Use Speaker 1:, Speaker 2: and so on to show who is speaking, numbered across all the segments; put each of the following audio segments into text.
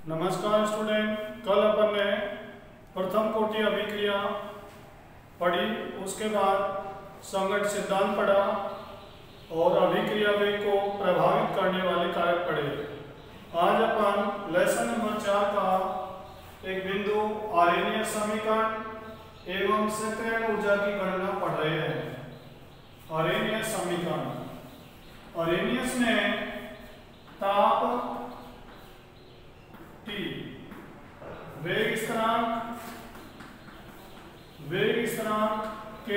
Speaker 1: नमस्कार स्टूडेंट, कल अपन ने प्रथम कोटि अभिक्रिया पढ़ी, उसके बाद संगत सिद्धांत पढ़ा और अभिक्रिया वेग को प्रभावित करने वाले कारक पढ़े। आज अपन लेसन नंबर 4 का एक बिंदु आरेनियस समीकरण एवं सक्रियण ऊर्जा की गणना पढ़ रहे हैं। आरेनियस समीकरण, आरेनियस ने ताप T, वेग स्थिरांक K,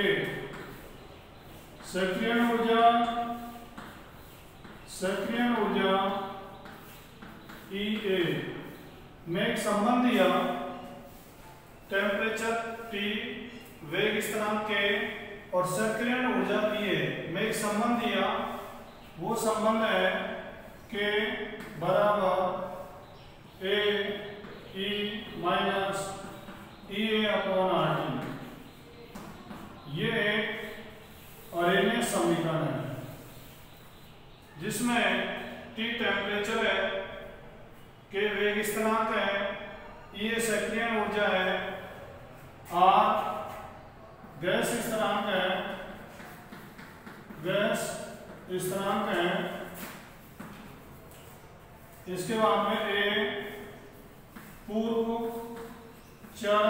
Speaker 1: सक्रियण ऊर्जा EA में एक संबंध दिया। टेम्परेचर T, वेग स्थिरांक K और सक्रियण ऊर्जा EA में एक संबंध दिया। वो संबंध है K बराबर A E minus EA upon RT। ये एक आरेनियस समीकरण है जिसमें T टेम्परेचर है, K वेग स्थिरांक है, EA सक्रियण ऊर्जा है, R गैस स्थिरांक है, इसके बाद में A पूर्व चर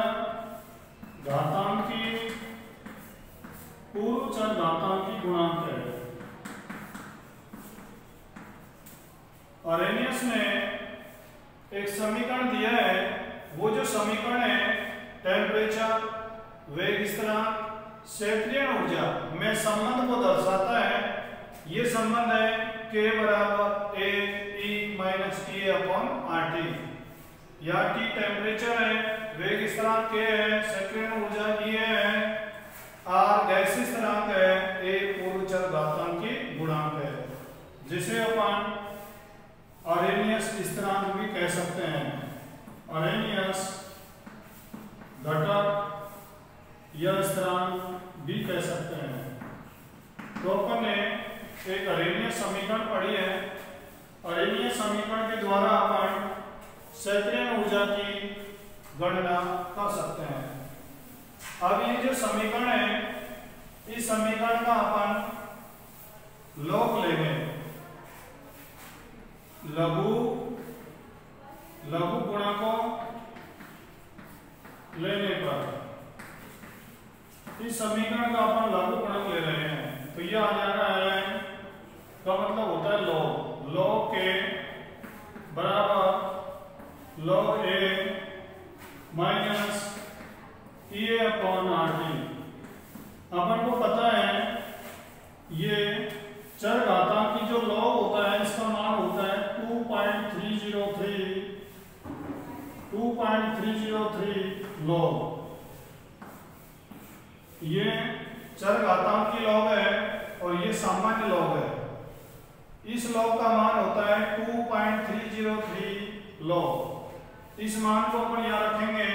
Speaker 1: घातांकी गुणांक है। आरेनियस ने एक समीकरण दिया है। वो जो समीकरण है टेम्परेचर, वेग स्थिरांक, सक्रियण ऊर्जा में संबंध को दर्शाता है। ये संबंध है K बराबर A E minus E upon RT। या T टेम्परेचर है, वेग स्थिरांक K है, सक्रियण ऊर्जा E है, R गैस स्थिरांक है, A पूर्व चर घातांकी गुणांक है, जिसे अपन आरेनियस स्थिरांक भी कह सकते हैं। आरेनियस घटक या स्थिरांक भी कह सकते हैं। तो अपन ने एक आरेनियस समीकरण पढ़ी है। आरेनियस समीकरण के द्वारा अपन सक्रियण ऊर्जा की गणना कर सकते हैं। अब ये जो समीकरण है, इस समीकरण का अपन लॉग लेंगे। लघु गुणकों लेने पर इस समीकरण का अपन लघु गुणक ले रहे हैं, तो यह आ जाएगा ln का मतलब होता है log K बराबर log A minus EA upon RT। अपन को पता है ये चर घातांक की जो log होता है, इसका मान होता है 2.303 log। ये चर घातांक की log है और ये सामान्य log है। इस log का मान होता है 2.303 log। इस मान को अपन यहाँ रखेंगे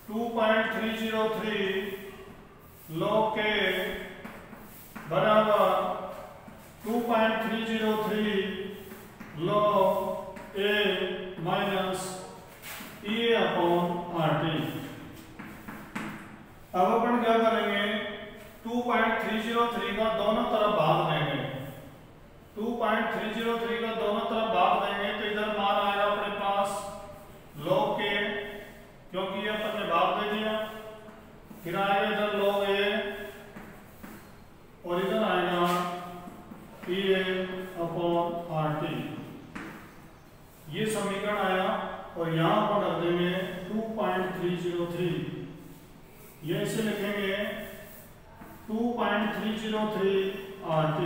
Speaker 1: 2.303 log K बराबर 2.303 log A minus EA upon RT। अब अपन क्या करेंगे, 2.303 का दोनों तरफ भाग देंगे। 2.303 का दोनों तरफ भाग देंगे तो इधर मान आएगा अपने पास log K, क्योंकि ये अपन ने भाग दे दिया। फिर आएगा इधर log A और इधर आएगा EA अपॉन RT। ये समीकरण आया और यहां पर रख देंगे 2.303। ये इसे लिखेंगे 2.303 RT।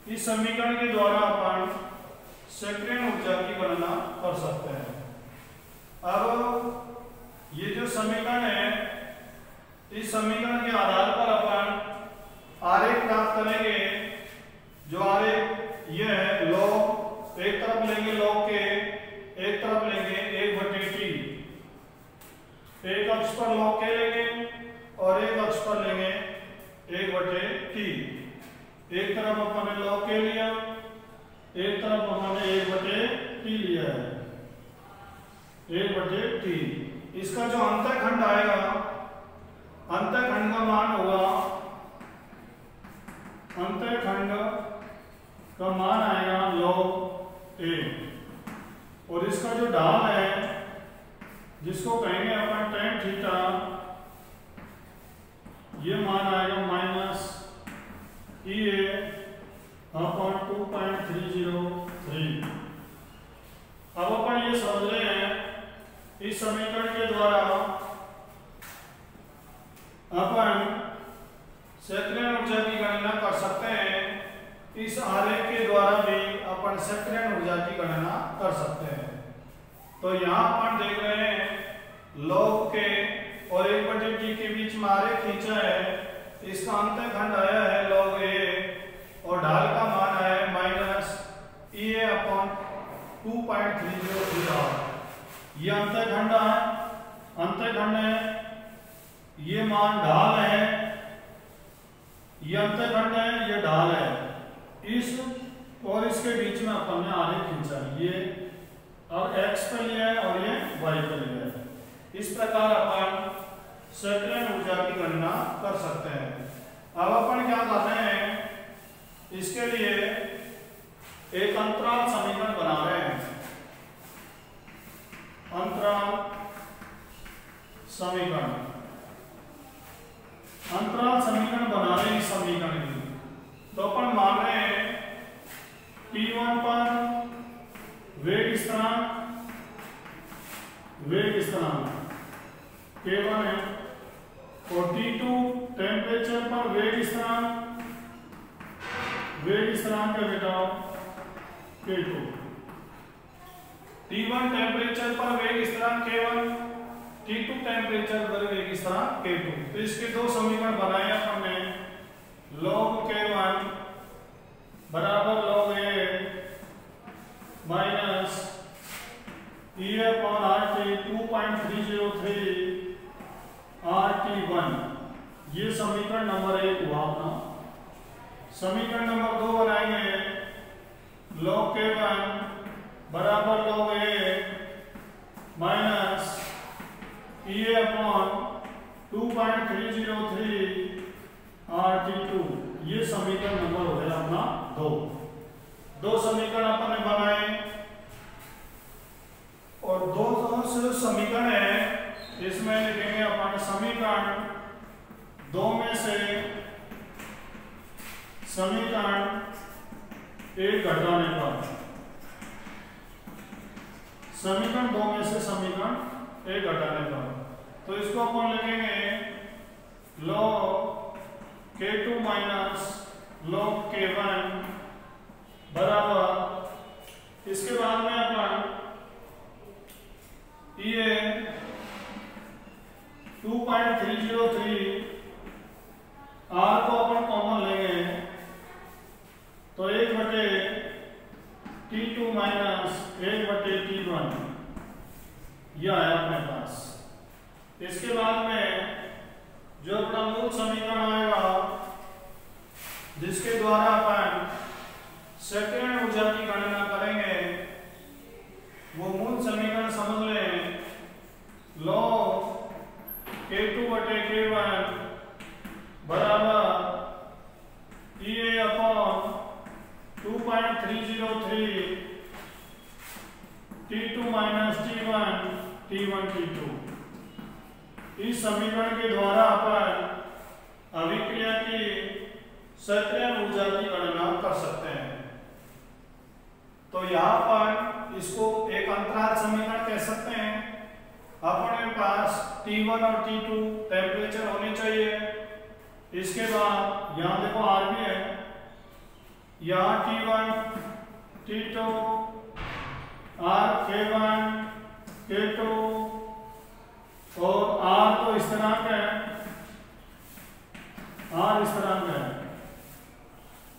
Speaker 1: इस समीकरण के द्वारा अपन सक्रियण ऊर्जा की गणना कर सकते हैं। अब ये जो समीकरण है, इस समीकरण के आधार पर अपन आरेख प्राप्त करेंगे। जो आरेख ये है, log एक तरफ लेंगे log K, एक तरफ लेंगे 1/T। एक अक्ष पर log K लेंगे और एक अक्ष पर लेंगे 1/T। एक तरफ अपन ने log K लिया, एक तरफ हमने 1/T लिया है। 1/T। इसका जो अंतःखंड आएगा, अंतःखंड का मान होगा, अंतःखंड का मान आएगा log A। और इसका जो ढाल है जिसको कहेंगे अपन tan थीटा, ये मान आएगा माइनस EA अपॉन 2.303। अब अपन ये समझ रहे हैं इस समीकरण के द्वारा अपन सक्रियण ऊर्जा की गणना कर सकते हैं। इस आरेख के द्वारा भी अपन सक्रियण ऊर्जा की गणना कर सकते हैं। तो यहाँ अपन देख रहे हैं log के और 1/T के बीच में आरेख खींचा है। इसका अंतःखंड आया है log A और ढाल का मान आया है माइनस EA अपॉन 2.303 r। ये अंतःखंड है, अंतःखंड है, ये मान ढाल है, ये अंतःखंड है, ये ढाल है। इस और इसके बीच में अपन ने आरेख खींचा, ये और x पे लिया है और ये y पे लिया है। इस प्रकार अपन सक्रियण ऊर्जा की गणना कर सकते हैं। अब अपन क्या कर रहे हैं, इसके लिए एक अंतराल समीकरण बना रहे हैं। अंतराल समीकरण, अंतराल समीकरण बना रहे हैं इस समीकरण की। तो अपन मान रहे हैं T1 पर वेग स्थिरांक, वेग स्थिरांक K1 है और T2 टेम्परेचर पर वेग स्थिरांक, वेग स्थिरांक है बेटा K2। T1 टेम्परेचर पर वेग स्थिरांक K1, T2 टेम्परेचर पर वेग स्थिरांक K2। तो इसके दो समीकरण बनाए हमने, log K1 बराबर log A minus E upon RT 2.303 RT1। ये समीकरण नंबर 1 हुआ अपना। समीकरण नंबर 2 बनाएंगे log K1 बराबर log A minus EA upon 2.303 RT2। ये समीकरण नंबर हो गया अपना 2। दो समीकरण अपन ने बनाए और दो समीकरण है, इसमें लिखेंगे अपन समीकरण 2 में से समीकरण 1 घटाने पर, समीकरण 2 में से समीकरण 1 घटाने पर। तो इसको अपन लिखेंगे log K2 minus log K1 बराबर, इसके बाद में अपन ये 2.303 R को अपन कॉमन लेंगे तो 1/T2 माइनस 1/T1 यह आया अपने पास। इसके बाद में जो अपना मूल समीकरण आएगा जिसके द्वारा अपन सक्रियण ऊर्जा की गणना करेंगे, वो मूल समीकरण समझ लें, log K2/K1 बराबर EA upon 2.303 T2 minus T1 T2। इस समीकरण के द्वारा अपन अभिक्रिया की सक्रियण ऊर्जा की गणना कर सकते हैं। तो यहाँ पर इसको एक अंतराल समीकरण कह सकते हैं। अपने पास T1 और T2 टेम्परेचर होने चाहिए। इसके बाद यहाँ देखो R भी है, यहाँ T1 T2 R K1 K2 और R तो स्थिरांक है, R स्थिरांक है।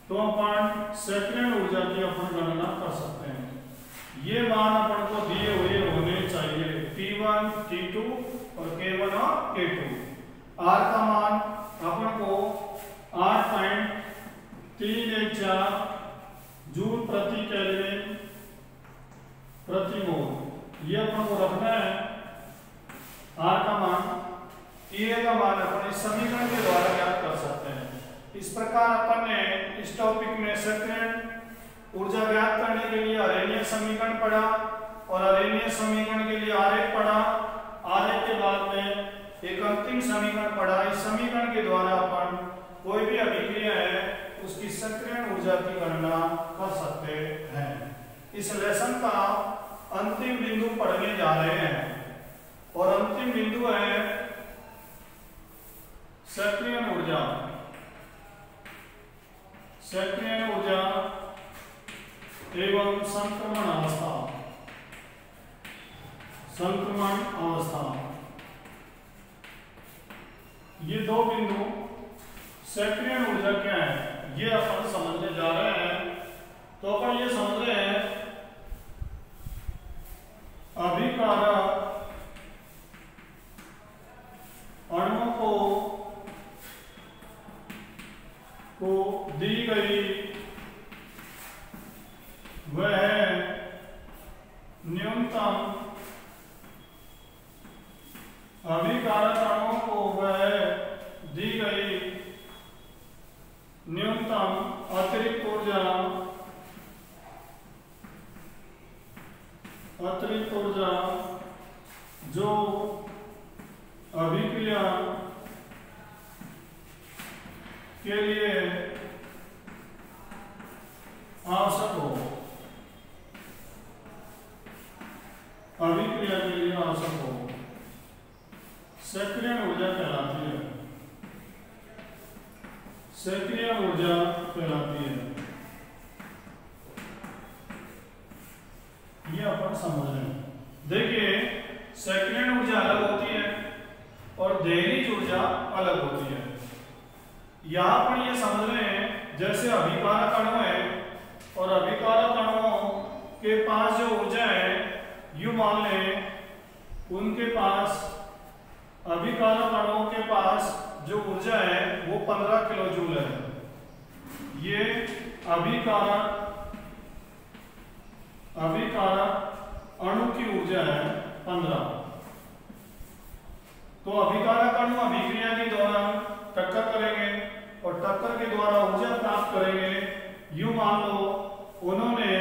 Speaker 1: तो अपन सक्रियण ऊर्जा की अपन गणना कर सकते हैं। ये मान अपन को दिए हुए होने चाहिए T1 T2 और K1 और K2। R का मान अपन को 8.314 जूल प्रति केल्विन प्रति मोल ये अपन को रखना है आर का मान, ए का मान अपन इस समीकरण के द्वारा ज्ञात कर सकते हैं। इस प्रकार अपन ने इस टॉपिक में सक्रियण ऊर्जा ज्ञात करने के लिए अरेनियस समीकरण पढ़ा और अरेनियस समीकरण के लिए आरेख पढ़ा। आरेख के बाद में एक अंतिम समीकरण पढ़ा। इस समीकरण के द्वारा अपन कोई भी अभिक्रिया है उसकी सक्रियण ऊर्जा की गणना कर सकते हैं। इस लेसन का अंतिम बिंदु पढ़ने जा रहे हैं और अंतिम बिंदु है सक्रियण ऊर्जा। सक्रियण ऊर्जा एवं संक्रमण अवस्था। संक्रमण अवस्था, ये दो बिंदु सक्रियण ऊर्जा क्या है ये अपन समझने जा रहे हैं। तो अपन ये समझ रहे हैं अभिकारक अणुओं को दी गई वह न्यूनतम अभिकारक अणुओं को वह दी गई न्यूनतम अतिरिक्त ऊर्जा जो अभिक्रिया के लिए आवश्यक हो, अभिक्रिया के लिए आवश्यक हो, सक्रियण ऊर्जा कहलाती है। सक्रियण ऊर्जा कहलाती है। ये अपन समझ रहे हैं। देखिए सक्रियण ऊर्जा अलग होती है और देहलीज ऊर्जा अलग होती है। यहां पर ये समझ रहे हैं जैसे अभिकारक अणु है और अभिकारक अणुओं के पास जो ऊर्जा है यू मान लें उनके पास अभिकारक अणुओं के पास जो ऊर्जा है वो 15 किलो जूल है। ये अभिकारक अणु की ऊर्जा है 15। तो अभिकारक अणु अभिक्रिया के दौरान टक्कर करेंगे और टक्कर के द्वारा ऊर्जा प्राप्त करेंगे। यूं मान लो उन्होंने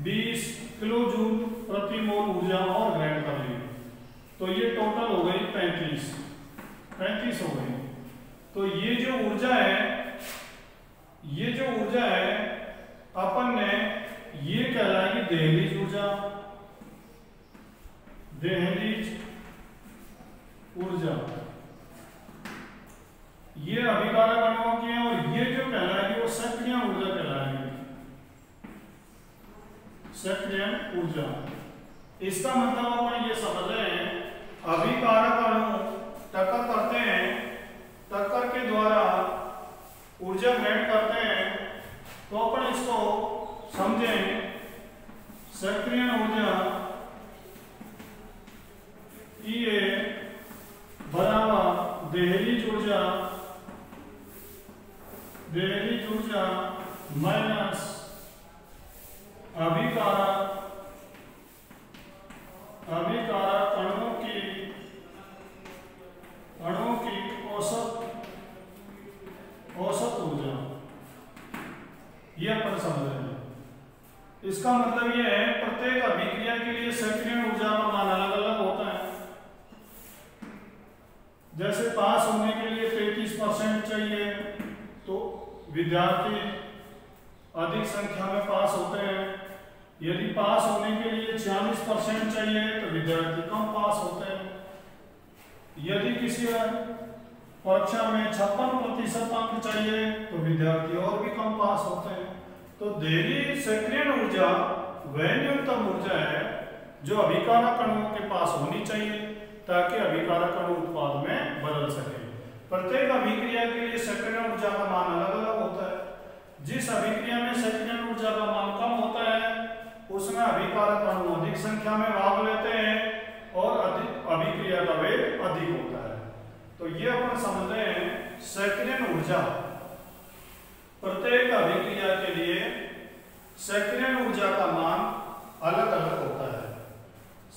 Speaker 1: 20 किलो जूल प्रति मोल ऊर्जा और ग्रहण कर ली, तो ये टोटल हो गई 35 हो गई। तो ये जो ऊर्जा है अपन ने ये कहलाएगी देहलीज ऊर्जा। देहलीज ऊर्जा ये अभिकारक अणुओं की है और ये जो कहलाएगी वो सक्रियण ऊर्जा कहलाएगी। सक्रियण ऊर्जा, इसका मतलब अपन ये समझ रहे हैं अभिकारक अणु टक्कर करते हैं, टक्कर के द्वारा ऊर्जा ग्रहण करते हैं, तो अपन इसको समझें सक्रियण ऊर्जा E बराबर देहलीज ऊर्जा माइनस अभिकारक अणुओं की औसत ऊर्जा। ये अपन समझ रहे हैं। इसका मतलब ये है प्रत्येक अभिक्रिया के लिए सक्रियण ऊर्जा का मान अलग अलग होता है। जैसे पास होने के लिए 33% चाहिए तो विद्यार्थी अधिक संख्या में पास होते हैं। यदि पास होने के लिए 40% चाहिए तो विद्यार्थी कम पास होते हैं। यदि किसी परीक्षा में 56% अंक चाहिए तो विद्यार्थी और भी कम पास होते हैं। तो देहलीज सक्रियण ऊर्जा वह न्यूनतम ऊर्जा है जो अभिकारक अणुओं के पास होनी चाहिए ताकि अभिकारक अणु उत्पाद में बदल सके। प्रत्येक अभिक्रिया के लिए सक्रियण ऊर्जा का मान अलग अलग होता है। जिस अभिक्रिया में सक्रियण ऊर्जा का मान कम होता है उसमें अभिकारक अणु अधिक संख्या में भाग लेते हैं और अभिक्रिया का वेग अधिक होता है। तो ये अपन समझ रहे हैं सक्रियण ऊर्जा प्रत्येक अभिक्रिया के लिए सक्रियण ऊर्जा का मान अलग अलग होता है।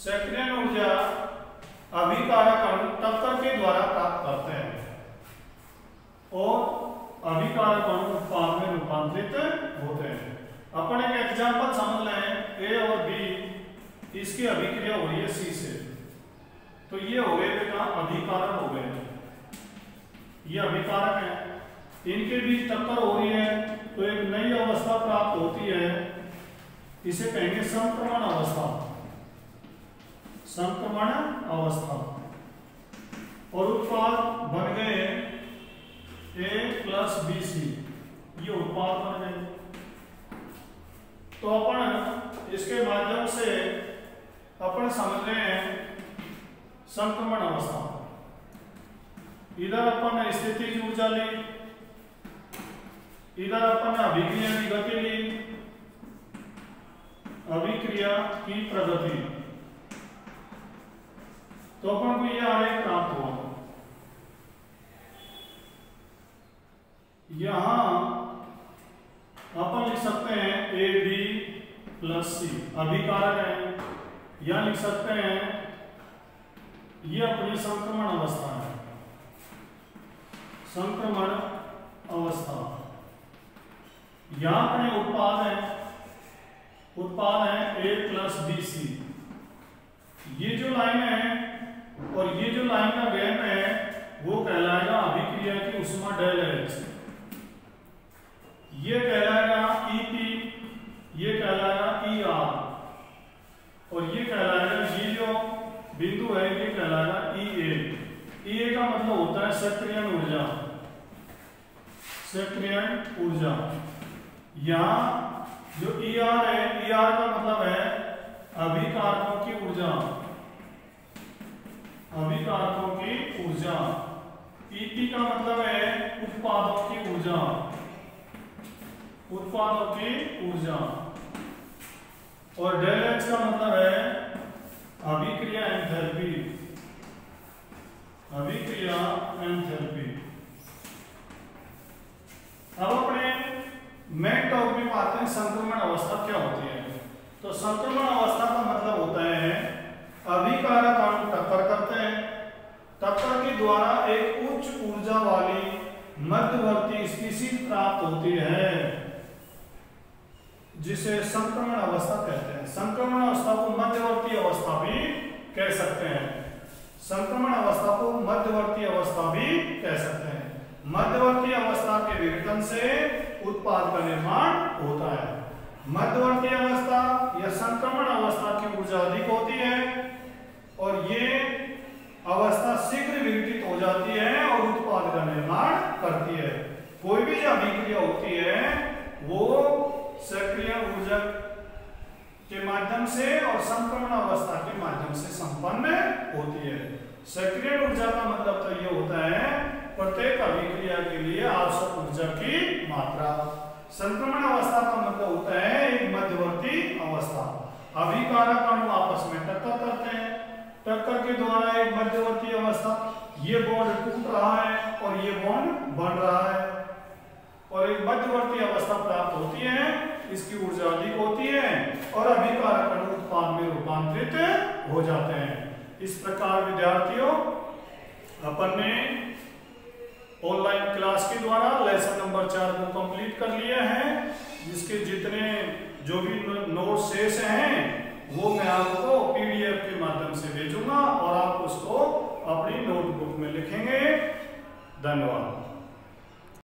Speaker 1: सक्रियण ऊर्जा अभिकारक अणु टक्कर के द्वारा प्राप्त करते हैं और अभिकारक अणु उत्पाद में रूपांतरित होते हैं। अपन एक एग्जांपल समझ लें, ए और बी इसकी अभिक्रिया हो रही है सी से, तो ये हो गए बेटा अभिकारक हो गए, ये अभिकारक है, इनके बीच टक्कर हो रही है तो एक नई अवस्था प्राप्त होती है, इसे कहेंगे संक्रमण अवस्था, संक्रमण अवस्था। और उत्पाद बन गए A प्लस BC, ये उत्पाद बन गए। तो अपन इसके माध्यम से अपन समझ रहे हैं संक्रमण अवस्था। इधर अपन ने स्थितिज ऊर्जा ली, इधर अपन ने अभिक्रिया की गति ली, अभिक्रिया की प्रगति, तो अपन को यह आरेख प्राप्त हुआ। यहां अपन लिख सकते हैं ए बी प्लस सी अभिकारक है, या लिख सकते हैं ये अपनी संक्रमण अवस्था है, संक्रमण अवस्था। यहां अपने उत्पाद है ए प्लस बी सी, ये जो लाइन है और ये जो लाइन का गैप है वो कहलाएगा अभिक्रिया की ऊष्मा डेल एच, ये कहलाएगा ईपी, ये कहलाएगा ईआर, और ये कहलाएगा ये जो बिंदु है ये कहलाएगा ईए। ईए का मतलब होता है सक्रियण ऊर्जा, सक्रियण ऊर्जा। यहां जो ईआर है, ईआर का मतलब है अभिकारकों की ऊर्जा, अभिकारकों की ऊर्जा। ईपी का मतलब है उत्पादों की ऊर्जा, उत्पादों की ऊर्जा। और डेल एच का मतलब है अभिक्रिया एंथैल्पी, अभिक्रिया एंथैल्पी। अब अपने मेन टॉपिक में आते हैं संक्रमण अवस्था क्या होती है। तो संक्रमण अवस्था का मतलब होता है अभिकारक अणु टक्कर करते हैं, टक्कर के द्वारा एक उच्च ऊर्जा वाली मध्यवर्ती स्पीशीज प्राप्त होती है जिसे संक्रमण अवस्था कहते हैं। संक्रमण अवस्था को मध्यवर्ती अवस्था भी कह सकते हैं, संक्रमण अवस्था को मध्यवर्ती अवस्था भी कह सकते हैं। मध्यवर्ती अवस्था के विघटन से उत्पाद का निर्माण होता है। मध्यवर्ती अवस्था या संक्रमण अवस्था की ऊर्जा अधिक होती है और ये अवस्था शीघ्र विघटित हो जाती है और उत्पाद का निर्माण करती है। कोई भी जो अभिक्रिया होती है वो सक्रिय ऊर्जा के माध्यम से और संक्रमण अवस्था के माध्यम से संपन्न होती है। सक्रिय ऊर्जा का मतलब तो ये होता है प्रत्येक अभिक्रिया के लिए आवश्यक ऊर्जा की मात्रा। संक्रमण अवस्था का मतलब होता है एक मध्यवर्ती अवस्था। अभिकारक अणु आपस में टक्कर करते हैं, टक्कर के द्वारा एक मध्यवर्ती अवस्था, ये बॉन्ड टूट रहा है और ये बॉन्ड बढ़ रहा है और एक मध्यवर्ती अवस्था प्राप्त होती है, इसकी ऊर्जा अधिक होती है और अभिकारक अणु उत्पाद में रूपांतरित हो जाते हैं। इस प्रकार विद्यार्थियों अपन ने ऑनलाइन क्लास के द्वारा लेसन नंबर 4 को कंप्लीट कर लिया है, जिसके जितने जो भी नोट शेष हैं वो मैं आपको पीडीएफ के माध्यम से भेजूंगा और आप उसको अपनी नोटबुक में लिखेंगे। धन्यवाद।